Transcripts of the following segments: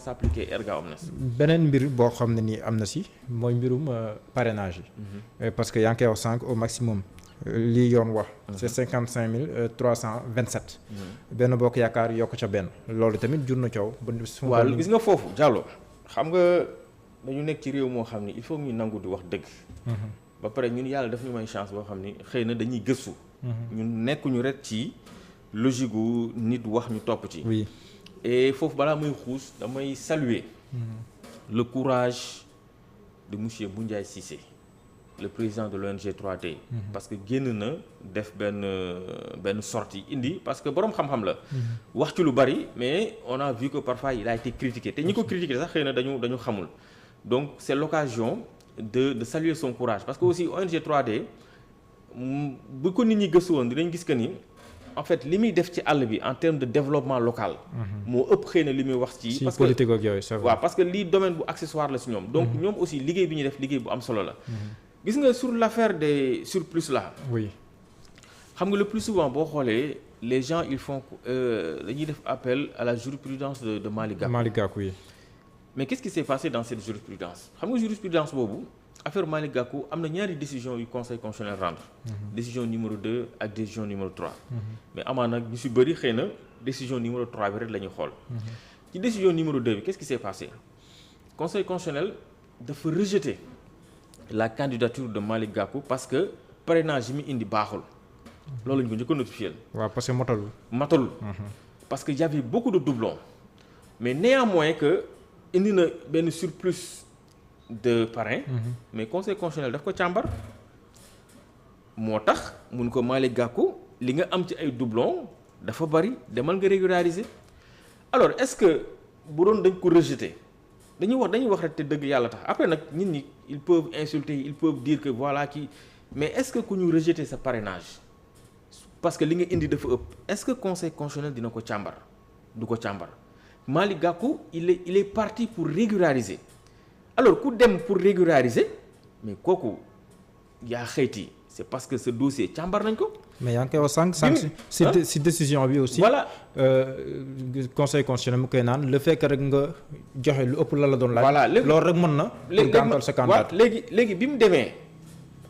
s'appliquer erga omnes. beneen mbir boo xam ne nii am na si mooy mbirum parrainage yi. parce que yaa ngi koy wax sànq au maximum lii yoon wax. c'est 55 327. benn bokk yaakaar yokk ca benn loolu tamit jur na coow. waaw gis nga foofu Diallo xam nga dañu nekk ci réew moo xam ni il faut ñu nangu di wax dëgg. ba pare ñun yàlla daf ñu may chance boo xam ni xëy na dañuy gëstu. ñun nekkuñu rek ci logique gu nit wax ñu topp ci. oui. et foofu balaa muy xuus damay saluer le courage de monsieur Moundiaye Cissé le président de l'ONG 3D. parce que génn na def benn sortie indi parce que boroom xam-xam la. wax ci lu bari mais on a vu que parfois il a été critiqué te ñi ko critiqué sax xëy na dañu xamul donc c'est l'occasion de saluer son courage parce que aussi ONG 3D bu ko nit ñi gëstu woon dinañ gis que ni. en fait li muy def ci àll bi en termes de développement local. moo ëpp xëy na li muy wax ci. parce que politique ak yooyu c'est vrai. waaw parce que lii domaine bu accessoire la si ñoom. donc ñoom aussi liggéey bi ñuy def liggéey bu am solo la. gis nga sur l'affaire des surplus là. oui. xam nga le plus souvent boo xoolee les gens ils font dañuy def appel à la jurisprudence de Malick Gakou. Malick Gakou oui. mais qu'est-ce qui s'est passé dans cette jurisprudence xam nga jurisprudence boobu. affaire Malick Gakou am na ñaari décision yu conseil constitutionnel rendre. décision numéro 2 ak décision numéro 3. mais amaa nag ñu si bëri xëy na décision numéro 3 bi rek la ñuy xool. ci décision numéro 2 bi qu'est-ce qui s'est passé conseil constitutionnel dafa rejeter la candidature de Malick Gakou parce que parrainage yi mu indi baaxul. loolu lañ ko njëkk a notifier. waaw parce que matalul. parce que y avait beaucoup de doublons. mais néanmoins que indi na benn surplus. de parrain. mais conseil constitutionnel daf ko càmbar moo tax mun ko Malick Gakou li nga am ci ay doublons dafa bari demal nga régulariser alors est-ce que bu doon dañ ko rejeter dañuy wax rek te dëgg yàlla tax après nag nit ñi ils peuvent insulter ils peuvent dire que voilà kii mais est-ce que ku ñu rejeter sa parrainage parce que li nga indi dafa ëpp est-ce que conseil constitutionnel dina ko càmbar du ko càmbar Malick Gakou il est parti pour régulariser. alors ku dem pour régulariser mais kooku yaa xëyti c'est parce que ce dossier càmbar nañ ko. mais yaa ngi koy wax sànq si décision bi aussi. voilà conseil constitutionnel mu koy naan le fait que rek nga joxe lu ëpp la doon laaj. voilà loolu rek mën na. pour gàntal sa candidat léegi bi mu demee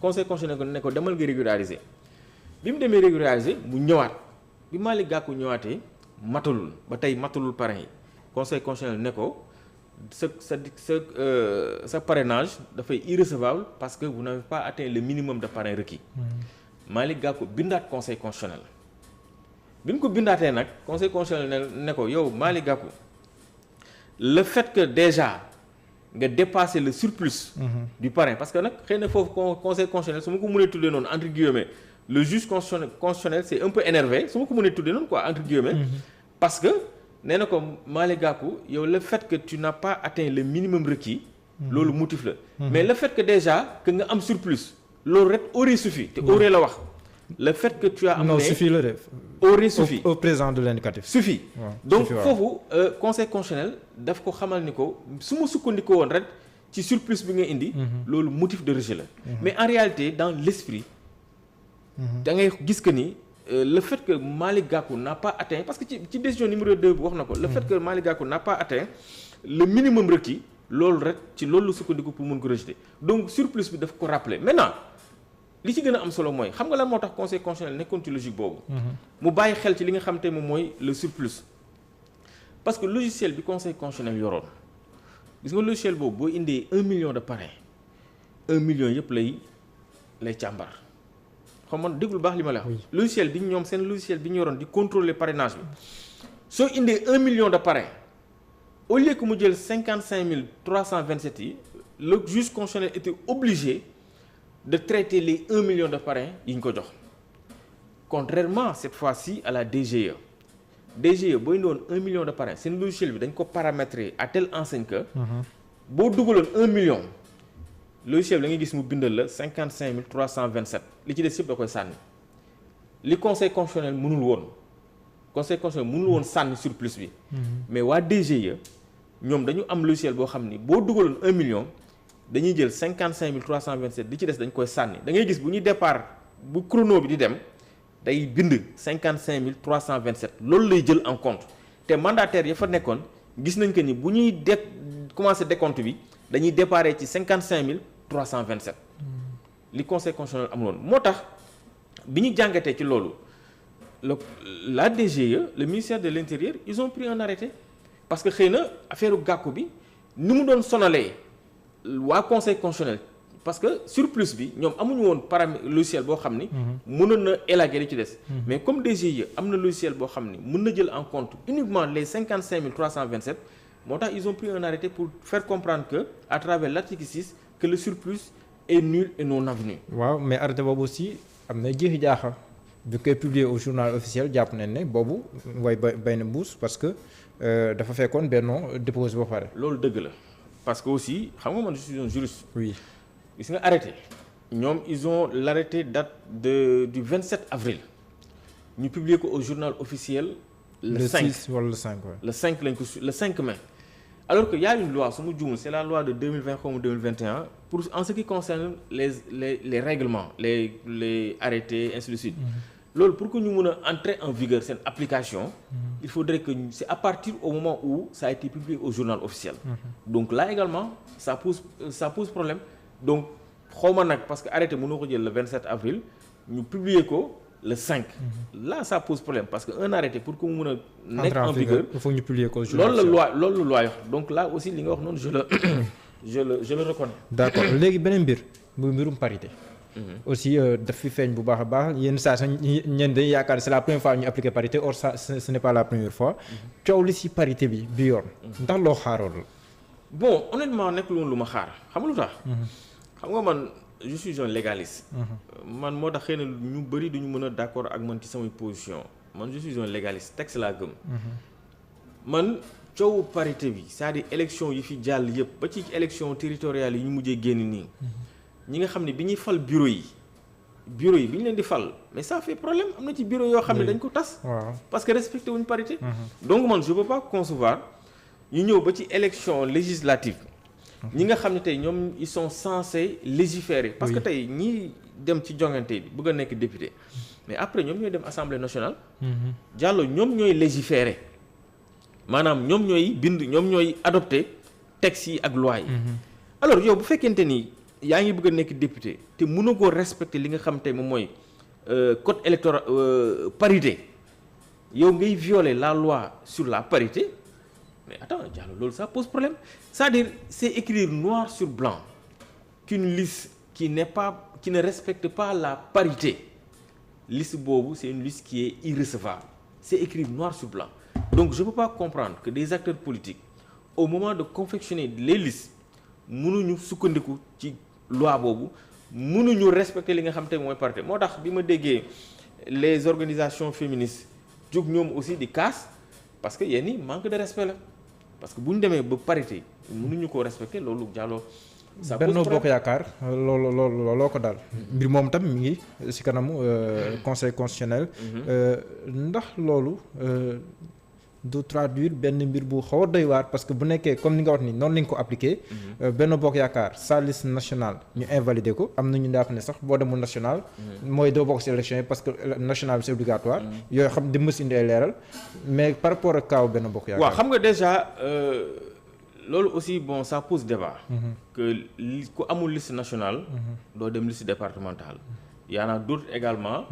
conseil constitutionnel ne ko demal nga régulariser bi mu demee régulariser mu ñëwaat bi Malick Gakou ñëwaatee matalul ba tey matalul parrain yi conseil constitutionnel ne ko. sa parrainage dafay irrecevable parce que vous n'avez pas atteint le minimum de parrain requis. Malick Gakou bindaat conseil constitutionnel bi mu ko bindaatee nag conseil constitutionnel ne ko yow Malick Gakou le fait que déjà nga dépasser le surplus. du parrain parce que nag xëy na foofu conseil constitutionnel su ma ko mënee tuddee noonu entre guillemets le juge constitutionnel c'est un peu énervé su ma ko mënee tuddee noonu quoi entre guillemets. parce que. nee na ko Malick Gakou yow le fait que tu n'as pas atteint le minimum requis. loolu motif la. mais le fait que déjà que nga am surplus. loolu rek aurait suffi te aurait la wax. le fait que tu as amené non suffit la def. aurait suffi au présent de l'indicatif. suffit donc foofu conseil constitutionnel daf ko xamal ni ko su ma sukkandikoo woon rek ci surplus bi nga indi. loolu motif de rejet la. mais en réalité dans l'esprit. da ngay gis que ni. le fait que Malick Gakou n'a pas atteint parce que ci décision numéro 2 bi wax na ko le fait que Malick Gakou n'a pas atteint le minimum requis loolu rek ci loolu la sukkandiku pour mun ko rejeter donc surplus bi daf ko rappeler maintenant li ci gën a am solo mooy xam nga lan moo tax conseil constitutionnel nekkoon ci logique boobu. mu bàyyi xel ci li nga xam te moom mooy le surplus parce que logiciel bi conseil constitutionnel yoroon gis nga logiciel boobu boo indee 1 million de parrain 1 million yëpp lay càmbar. xam nga déglu baax li ma la wax. logiciel bi ñoom seen logiciel bi ñu yoroon di contrôler parrainage bi soo indee 1 million de parrain au lieu que mu jël 55 327 yi le juge constitutionnel était obligé de traiter les 1 million de parrains yi ñu ko jox contrairement cette fois-ci à la DGE. DGE boo indi woon 1 million de parrain seen logiciel bi dañ ko paramétrer à telle enseigne que. boo dugaloon 1 million. logiciel bi da ngay gis mu bindal la 55 327 li ci des yëpp da koy sànni li conseil constitutionnel mënul woon sànni surplus bi. mais waa DGE ñoom dañu am logiciel boo xam ni boo dugaloon 1 million dañuy jël 55 327 li ci des dañ koy sànni da ngay gis bu ñuy départ bu chrono bi di dem day bind 55 327 loolu lay jël en compte te mandataire ya fa nekkoon gis nañ que ni bu ñuy commencé décompte bi dañuy déparé ci 55 327 li conseil constitutionnel amuloon moo tax bi ñu jàngatee ci loolu la DGE le ministère de l'intérieur ils ont pris un arrêté parce que xëy na affaire gàkku bi ni mu doon sonalee waa conseil constitutionnel parce que surplus bi ñoom amuñu woon logiciel boo xam ni mënoon na élaguer li ci des mais comme DGE am na logiciel boo xam ni mën na jël en compte uniquement les 55 327 moo tax ils ont pris un arrêté pour faire comprendre que à travers l'article 6 que le surplus est nul et non avenu. waaw mais arrêté boobu aussi am na jeexi jaaxa bi koy publier au journal officiel jàpp nañ ne boobu way bay na mbuus parce que dafa fekkoon Benno déposé ba pare. loolu dëgg la parce que aussi xam nga man je suis un juriste. oui gis nga arrêté ñoom ils ont l'arrêté date du 27 avril ñu publier ko au journal officiel. le 5 6 wala le 5 ouais. le 5 lañ ko le 5 mai. alors que y a une loi su ma juumul c'est la loi de 2020 comme 2021 pour en ce qui concerne les règlements les arrêtés ainsi de suite. loolu pour que ñu mën a entrer en vigueur seen application. il faudrait que c'est à partir au moment où ça a été publié au journal officiel. donc là également ça pose problème donc xawma nag parce que arrêté mënoo ko jël le 27 avril ñu publier ko le 5. là ça pose problème parce que un arrêté pour que mu mën a nekk en vigueur il faut ñu publier ko au journal loolu la loi wax donc là aussi li nga wax noonu je le reconnais. d'accord léegi beneen mbir muy mbirum parité. aussi daf fi feeñ bu baax a baax yenn saa sax ñenn dañuy yaakaar c'est la première fois ñu appliquer parité or ça ce n'est pas la première fois coow li ci parité bi yoon. ndax loo xaaroon la. bon honnêtement nekk loolu lu ma xaar xam nga lu tax. xam nga man je suis un légaliste. man moo tax xëy na ñu bari duñu mën a d'accord ak man ci samay position man je suis un légaliste texte laa gëm. man coowu parité bi c'est-à-dire élection yi fi jàll yëpp ba ci élection territoriale yi ñu mujjee génn nii. ñi nga xam ne bi ñuy fal bureau yi bi ñu leen di fal mais ça fait problème am na ci bureau yoo xam ne dañ ko tas. parce que respecté wuñ parité. donc man je peux pas concevoir ñu ñëw ba ci élection législative. ñi nga xam ne tey ñoom ils sont censés légiférer. parce que tey ñii dem ci jongante bi bëgg a nekk député mais après ñoom ñooy dem assemblée nationale. Diallo ñoom ñooy légiférer maanaam ñoom ñooy bind ñoom ñooy adopter textes yi ak lois yi. alors yow bu fekkente ni. yaa ngi bëgg a nekk député te mënoo koo respecter li nga xam tey moom mooy code électoral parité yow ngay violer la loi sur la parité mais attends Diallo loolu ça pose problème c'est-à-dire c'est écrire noir sur blanc qu'une liste qui ne respecte pas la parité liste boobu c'est une liste qui est irrecevable c'est écrire noir sur blanc donc je peux pas comprendre que des acteurs politiques au moment de confectionner les listes mënuñu sukkandiku ci loi boobu mënuñu respecter li nga xam te mooy parité moo tax bi ma déggee les organisations féministes jóg ñoom aussi di casse parce que yéen i manque de respect la parce que bu ñu demee ba parité mënuñu koo respecter loolu Diallo. ça pose Benno Bokk Yaakaar looloo ko daal. mbir moom tam mi ngi ci kanamu conseil constitutionnel. ndax loolu. du traduire benn mbir bu xaw a doy waar parce que bu nekkee comme ni nga wax ni noonu lañ ko appliqué. Benno Bokk Yaakaar sa liste nationale ñu invalider ko am na ñu dàpp ne sax boo demul national. mooy doo bokk ci élection yi parce que national bi c'est obligatoire. yooyu xam di mës indi ay leeral mais par rapport ak kaaw Benno Bokk Yaakaar. waaw xam nga déjà loolu aussi bon ça pose débat. que ku amul liste nationale. doo dem liste départementale. y en a d'autres également.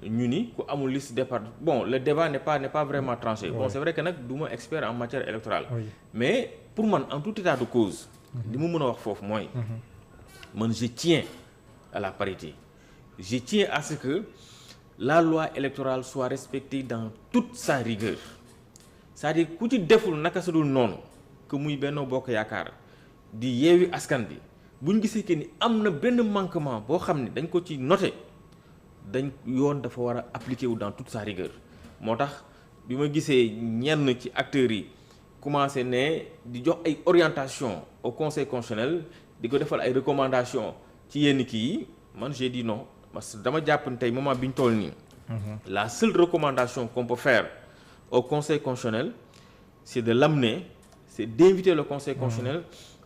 ñu ni ku amul liste départ bon le débat n'est pas vraiment tranché. bon c'est vrai que nag du ma expert en matière électorale. mais pour man en tout état de cause. li mu mën a wax foofu mooy. man je tiens à la parité. je tiens à ce que la loi électorale soit respectée dans toute sa rigueur. c'est-à-dire ku ci deful naka su dul noonu que muy Benno Bokk Yaakaar di Yewwi Askan Wi. bu ñu gisee que ni am na benn manquement boo xam ne dañ ko ci noté dañ yoon dafa war a appliquer wu dans toute sa rigueur moo tax bi ma gisee ñenn ci acteurs yi commencé ne di jox ay orientation au conseil constitutionnel di ko defal ay recommandations ci yenn kii yi man j'ai dit non parce que dama jàpp ne tey moment bi ñu toll nii. la seule recommandation qu'on peut faire au conseil constitutionnel c'est de l'amener c'est d'inviter le conseil constitutionnel.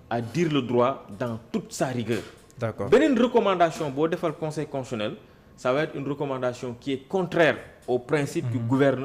à dire le droit dans toute sa rigueur. D'accord. beneen recommandation boo defal conseil constitutionnel ça va être une recommandation qui est contraire aux principes qui gouvernent